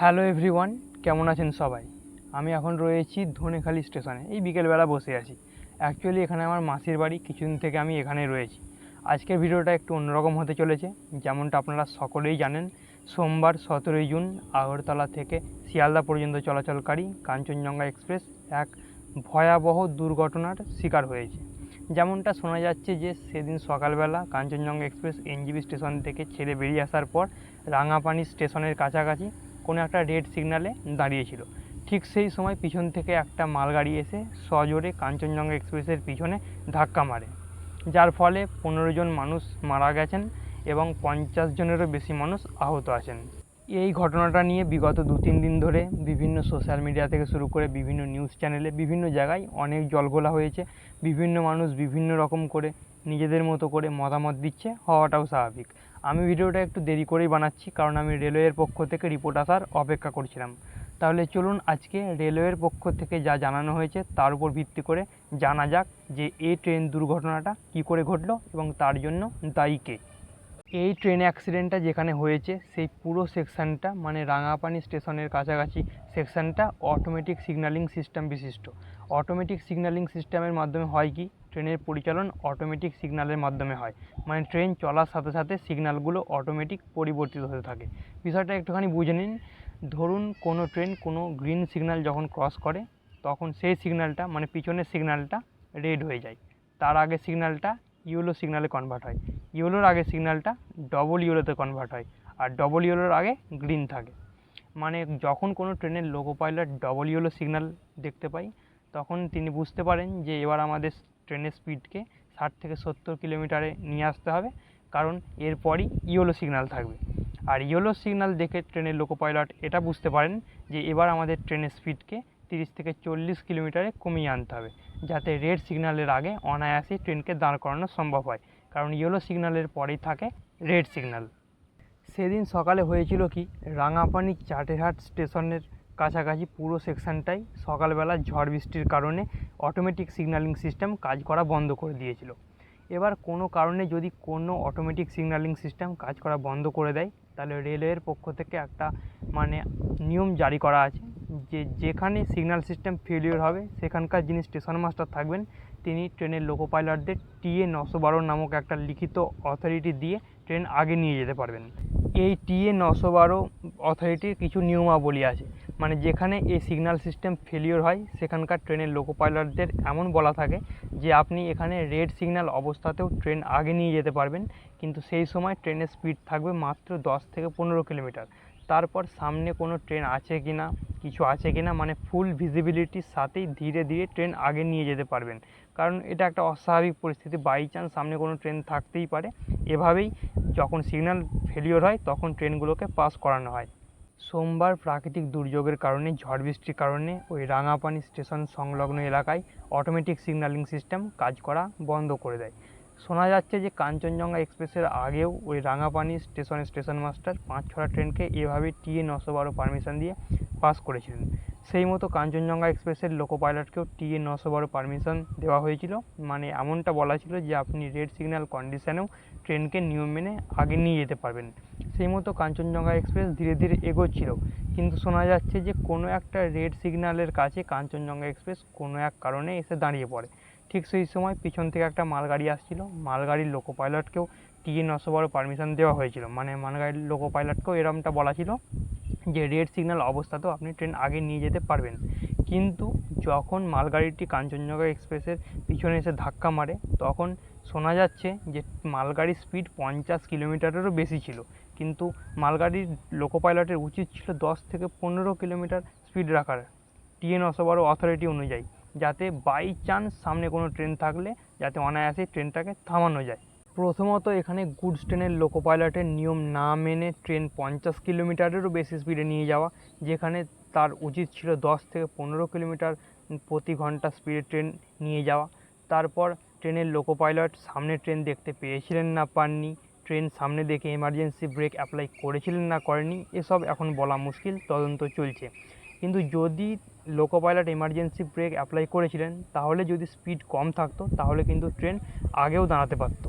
Hello everyone, কেমন আছেন সবাই? আমি এখন রয়েছি ধনেখালি স্টেশনে। এই বিকেলবেলা বসে আছি। অ্যাকচুয়ালি এখানে আমার মাসির বাড়ি, কিছুদিন থেকে আমি এখানে রয়েছি। আজকের ভিডিওটা একটু অন্যরকম হতে চলেছে। যেমনটা আপনারা সকলেই জানেন, সোমবার 17 জুন আগরতলা থেকে শিয়ালদা পর্যন্ত চলাচলকারী কাঞ্চনজঙ্ঘা এক্সপ্রেস এক ভয়াবহ দুর্ঘটনার শিকার হয়েছে। যেমনটা শোনা যাচ্ছে যে সেদিন সকালবেলা কাঞ্চনজঙ্ঘা এক্সপ্রেস এনজিবি স্টেশন থেকে ছেড়ে বেরিয়ে আসার পর রাঙাপানি স্টেশনের কাছাকাছি কোনো একটা রেড সিগনালে দাঁড়িয়েছিল। ঠিক সেই সময় পিছন থেকে একটা মালগাড়ি এসে সজোরে কাঞ্চনজঙ্ঘা এক্সপ্রেসের পিছনে ধাক্কা মারে, যার ফলে 15 জন মানুষ মারা গেছেন এবং 50 জনেরও বেশি মানুষ আহত আছেন। এই ঘটনাটা নিয়ে বিগত 2-3 দিন ধরে বিভিন্ন সোশ্যাল মিডিয়া থেকে শুরু করে বিভিন্ন নিউজ চ্যানেলে বিভিন্ন জায়গায় অনেক জলঘোলা হয়েছে। বিভিন্ন মানুষ বিভিন্ন রকম করে নিজেদের মতো করে মতামত দিচ্ছে, হওয়াটাও স্বাভাবিক। আমি ভিডিওটা একটু দেরি করেই বানাচ্ছি, কারণ আমি রেলওয়ের পক্ষ থেকে রিপোর্ট আসার অপেক্ষা করছিলাম। তাহলে চলুন আজকে রেলওয়ের পক্ষ থেকে যা জানানো হয়েছে তার উপর ভিত্তি করে জানা যাক যে এই ট্রেন দুর্ঘটনাটা কী করে ঘটলো এবং তার জন্য দায়ী কে। এই ট্রেন অ্যাক্সিডেন্টটা যেখানে হয়েছে সেই পুরো সেকশানটা, মানে রাঙাপানি স্টেশনের কাছাকাছি সেকশানটা অটোমেটিক সিগন্যালিং সিস্টেম বিশিষ্ট। অটোমেটিক সিগন্যালিং সিস্টেমের মাধ্যমে হয় কি, ট্রেনের পরিচালন অটোমেটিক সিগন্যালের মাধ্যমে হয়। মানে ট্রেন চলার সাথে সাথে সিগন্যালগুলো অটোমেটিক পরিবর্তিত হতে থাকে। বিষয়টা একটুখানি বুঝে নিন। ধরুন কোনো ট্রেন কোনো গ্রিন সিগন্যাল যখন ক্রস করে, তখন সেই সিগন্যালটা মানে পিছনের সিগন্যালটা রেড হয়ে যায়। তার আগে সিগন্যালটা ইয়েলো সিগন্যালে কনভার্ট হয়। ইয়েলোর আগে সিগন্যালটা ডবল ইয়েলোতে কনভার্ট হয়, আর ডবল ইয়েলোর আগে গ্রিন থাকে। মানে যখন কোনো ট্রেনের loco pilot double yellow signal দেখতে পাই, তখন তিনি বুঝতে পারেন যে এবার আমাদের ট্রেনের স্পিডকে 60 থেকে 70 কিলোমিটারে নিয়ে আসতে হবে, কারণ এরপরই ইয়েলো সিগন্যাল থাকবে। আর ইয়েলো সিগন্যাল দেখে ট্রেনের লোকো পাইলট এটা বুঝতে পারেন যে এবার আমাদের ট্রেনের স্পিডকে 30 থেকে 40 কিলোমিটারে কমিয়ে আনতে হবে, যাতে রেড সিগন্যালের আগে অনায়াসে ট্রেনকে দাঁড় করানো সম্ভব হয়, কারণ ইয়েলো সিগন্যালের পরেই থাকে রেড সিগন্যাল। সেদিন সকালে হয়েছিল কি, রাঙাপানি চাটেরহাট স্টেশনের কাছাকাছি পুরো সেকশানটাই সকালবেলা ঝড় বৃষ্টির কারণে অটোমেটিক সিগন্যালিং সিস্টেম কাজ করা বন্ধ করে দিয়েছিল। এবার কোনো কারণে যদি কোনো অটোমেটিক সিগন্যালিং সিস্টেম কাজ করা বন্ধ করে দেয়, তাহলে রেলওয়ের পক্ষ থেকে একটা মানে নিয়ম জারি করা আছে যে যেখানে সিগন্যাল সিস্টেম ফেলিওর হবে সেখানকার যিনি স্টেশন মাস্টার থাকবেন তিনি ট্রেনের লোকো পাইলটদের টিএ 912 নামক একটা লিখিত অথরিটি দিয়ে ট্রেন আগে নিয়ে যেতে পারবেন। এই টিএ 912 অথরিটির কিছু নিয়মাবলী আছে। মানে যেখানে এই সিগন্যাল সিস্টেম ফেলিওর হয় সেখানকার ট্রেনের লোকো পাইলটদের এমন বলা থাকে যে আপনি এখানে রেড সিগন্যাল অবস্থাতেও ট্রেন আগে নিয়ে যেতে পারবেন, কিন্তু সেই সময় ট্রেনের স্পিড থাকবে মাত্র 10 থেকে 15 কিলোমিটার। তারপর সামনে কোনো ট্রেন আছে কি না, কিছু আছে কি না, মানে ফুল ভিজিবিলিটির সাথেই ধীরে ধীরে ট্রেন আগে নিয়ে যেতে পারবেন, কারণ এটা একটা অস্বাভাবিক পরিস্থিতি। বাই চান্স সামনে কোনো ট্রেন থাকতেই পারে। এভাবেই যখন সিগন্যাল ফেলিওর হয় তখন ট্রেনগুলোকে পাস করানো হয়। সোমবার প্রাকৃতিক দুর্যোগের কারণে, ঝড় বৃষ্টির কারণে ওই রাঙাপানি স্টেশন সংলগ্ন এলাকায় অটোমেটিক সিগন্যালিং সিস্টেম কাজ করা বন্ধ করে দেয়। শোনা যাচ্ছে যে কাঞ্চনজঙ্ঘা এক্সপ্রেসের আগেও ওই রাঙাপানি স্টেশনের স্টেশন মাস্টার 5-6টা ট্রেনকে এভাবে টিএ 912 পারমিশন দিয়ে পাস করেছিলেন। সেই মতো কাঞ্চনজঙ্ঘা এক্সপ্রেসের লোকো পাইলটকেও টিএ 912 পারমিশন দেওয়া হয়েছিল। মানে এমনটা বলা ছিল যে আপনি রেড সিগন্যাল কন্ডিশনেও ট্রেনকে নিয়ম মেনে আগে নিয়ে যেতে পারবেন। সেই মতো কাঞ্চনজঙ্ঘা এক্সপ্রেস ধীরে ধীরে এগোচ্ছিল, কিন্তু শোনা যাচ্ছে যে কোনো একটা রেড সিগন্যালের কাছে কাঞ্চনজঙ্ঘা এক্সপ্রেস কোনো এক কারণে এসে দাঁড়িয়ে পড়ে। ঠিক সেই সময় পিছন থেকে একটা মালগাড়ি আসছিল। মালগাড়ির লোকো পাইলটকেও টিএ 912 পারমিশন দেওয়া হয়েছিল। মানে মালগাড়ির লোকো পাইলটকেও এরমটা বলা ছিল যে রেড সিগন্যাল অবস্থাতেও আপনি ট্রেন আগে নিয়ে যেতে পারবেন। কিন্তু যখন মালগাড়িটি কাঞ্চনজঙ্ঘা এক্সপ্রেসের পিছনে এসে ধাক্কা মারে, তখন শোনা যাচ্ছে যে মালগাড়ির স্পিড 50 কিলোমিটারেরও বেশি ছিল, কিন্তু মালগাড়ির লোকো পাইলটের উচিত ছিল 10 থেকে 15 কিলোমিটার স্পিড রাখার টিএ 912 অথরিটি অনুযায়ী, যাতে বাই চান্স সামনে কোনো ট্রেন থাকলে যাতে অনায়াসে ট্রেনটাকে থামানো যায়। প্রথমত এখানে গুডস ট্রেনের লোকো পাইলটের নিয়ম না মেনে ট্রেন 50 কিলোমিটারেরও বেশি স্পিডে নিয়ে যাওয়া, যেখানে তার উচিত ছিল 10 থেকে 15 কিলোমিটার প্রতি ঘন্টা স্পিডে ট্রেন নিয়ে যাওয়া। তারপর ট্রেনের লোকো পাইলট সামনে ট্রেন দেখতে পেয়েছিলেন না পাননি, ট্রেন সামনে দেখে এমার্জেন্সি ব্রেক অ্যাপ্লাই করেছিলেন না করেনি, এসব এখন বলা মুশকিল, তদন্ত চলছে। কিন্তু যদি loco pilot emergency brake apply করেছিলেন, তাহলে যদি স্পিড কম থাকতো তাহলে কিন্তু ট্রেন আগেও দাঁড়াতে পারতো।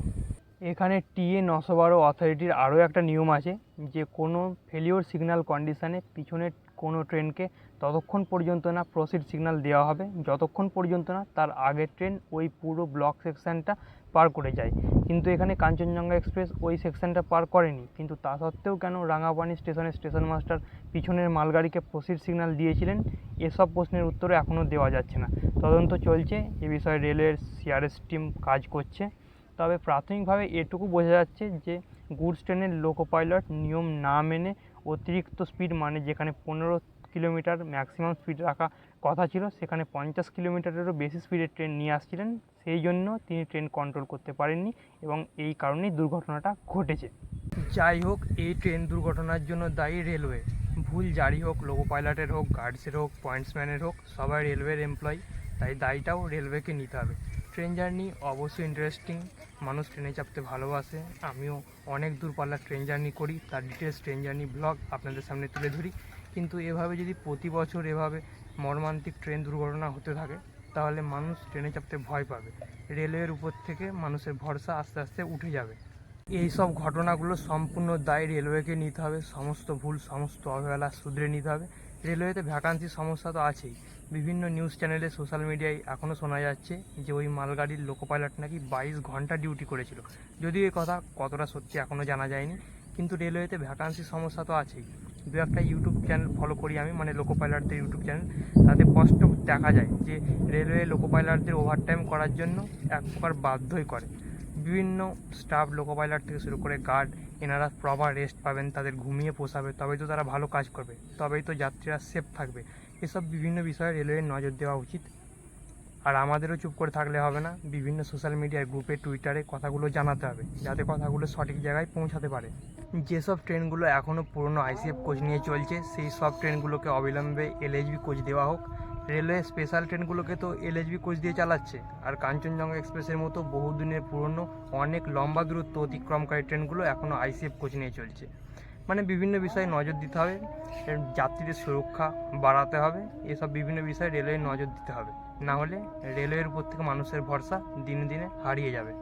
এখানে টিএ 912 অথরিটির আরও একটা নিয়ম আছে যে কোনো ফেলিওর সিগন্যাল কন্ডিশানে পিছনের কোনো ট্রেনকে ততক্ষণ পর্যন্ত না প্রসিড সিগন্যাল দেওয়া হবে যতক্ষণ পর্যন্ত না তার আগের ট্রেন ওই পুরো ব্লক সেকশানটা পার করে যায়। কিন্তু এখানে কাঞ্চনজঙ্ঘা এক্সপ্রেস ওই সেকশানটা পার করেনি, কিন্তু তা সত্ত্বেও কেন রাঙাপানি স্টেশনের স্টেশন মাস্টার পিছনের মালগাড়িকে প্রসিড সিগন্যাল দিয়েছিলেন, এসব প্রশ্নের উত্তরে এখনও দেওয়া যাচ্ছে না। তদন্ত চলছে, এ বিষয়ে রেলের সিআরএস টিম কাজ করছে। তবে প্রাথমিকভাবে এটুকু বোঝা যাচ্ছে যে গুডস ট্রেনের লোকো পাইলট নিয়ম না মেনে অতিরিক্ত স্পিড, মানে যেখানে 15 কিলোমিটার ম্যাক্সিমাম স্পিড রাখা কথা ছিল সেখানে 50 কিলোমিটারেরও বেশি স্পিডের ট্রেন নিয়ে আসছিলেন। সেই জন্য তিনি ট্রেন কন্ট্রোল করতে পারেননি এবং এই কারণেই দুর্ঘটনাটা ঘটেছে। যাই হোক, এই ট্রেন দুর্ঘটনার জন্য দায়ী রেলওয়ে। ভুল যারই হোক, লোকো পাইলটের হোক, গার্ডসের হোক, পয়েন্টসম্যানের হোক, সবাই রেলওয়ের এমপ্লয়ি, তাই দায়টাও রেলওয়েকে নিতে হবে। ট্রেন জার্নি অবশ্যই ইন্টারেস্টিং, মানুষ ট্রেনে চাপতে ভালোবাসে। আমিও অনেক দূরপাল্লার ট্রেন জার্নি করি, তার ডিটেলস ট্রেন জার্নি ব্লগ আপনাদের সামনে তুলে ধরি। কিন্তু এভাবে যদি প্রতি বছর এভাবে মর্মান্তিক ট্রেন দুর্ঘটনা হতে থাকে তাহলে মানুষ ট্রেনে চাপতে ভয় পাবে, রেলওয়ের উপর থেকে মানুষের ভরসা আস্তে আস্তে উঠে যাবে। এই সব ঘটনাগুলো সম্পূর্ণ দায় রেলওয়েকে নিতে হবে, সমস্ত ভুল সমস্ত অবহেলা শুধরে নিতে হবে। রেলওয়েতে ভ্যাকান্সির সমস্যা তো আছেই, বিভিন্ন নিউজ চ্যানেলে সোশ্যাল মিডিয়ায় এখনও শোনা যাচ্ছে যে ওই মালগাড়ির লোকো পাইলট নাকি 22 ঘন্টা ডিউটি করেছিল। যদিও এই কথা কতটা সত্যি এখনও জানা যায়নি, কিন্তু রেলওয়েতে ভ্যাকান্সির সমস্যা তো আছেই। দু একটা ইউটিউব চ্যানেল ফলো করি আমি, মানে লোকো পাইলটদের ইউটিউব চ্যানেল, তাতে স্পষ্ট দেখা যায় যে রেলওয়ে লোকো পাইলটদের ওভারটাইম করার জন্য এক প্রকার বাধ্যই করে। বিভিন্ন স্টাফ, লোকো পাইলট থেকে শুরু করে গার্ড, এনারা প্রপার রেস্ট পাবেন, তাদের ঘুমিয়ে পোষাবে, তবেই তো তারা ভালো কাজ করবে, তবেই তো যাত্রীরা সেফ থাকবে। এসব বিভিন্ন বিষয়ে রেলওয়ের নজর দেওয়া উচিত। আর আমাদেরও চুপ করে থাকলে হবে না, বিভিন্ন সোশ্যাল মিডিয়ার গ্রুপে, টুইটারে কথাগুলো জানাতে হবে যাতে কথাগুলো সঠিক জায়গায় পৌঁছাতে পারে। যেসব ট্রেনগুলো এখনও পুরনো আইসিএফ কোচ নিয়ে চলছে সেই সব ট্রেনগুলোকে অবিলম্বে এলএইচবি কোচ দেওয়া হোক। রেলওয়ে স্পেশাল ট্রেনগুলোকে তো এলএইচবি কোচ দিয়ে চালাচ্ছে, আর কাঞ্চনজঙ্ঘা এক্সপ্রেসের মতো বহুদিনের পুরনো অনেক লম্বা দূরত্ব অতিক্রমকারী ট্রেনগুলো এখনও আইসিএফ কোচ নিয়ে চলছে। মানে বিভিন্ন বিষয়ে নজর দিতে হবে, যাত্রীদের সুরক্ষা বাড়াতে হবে, এসব বিভিন্ন বিষয়ে রেলওয়ে নজর দিতে হবে। না হলে রেলওয়ের উপর থেকে মানুষের ভরসা দিনে দিনে হারিয়ে যাবে।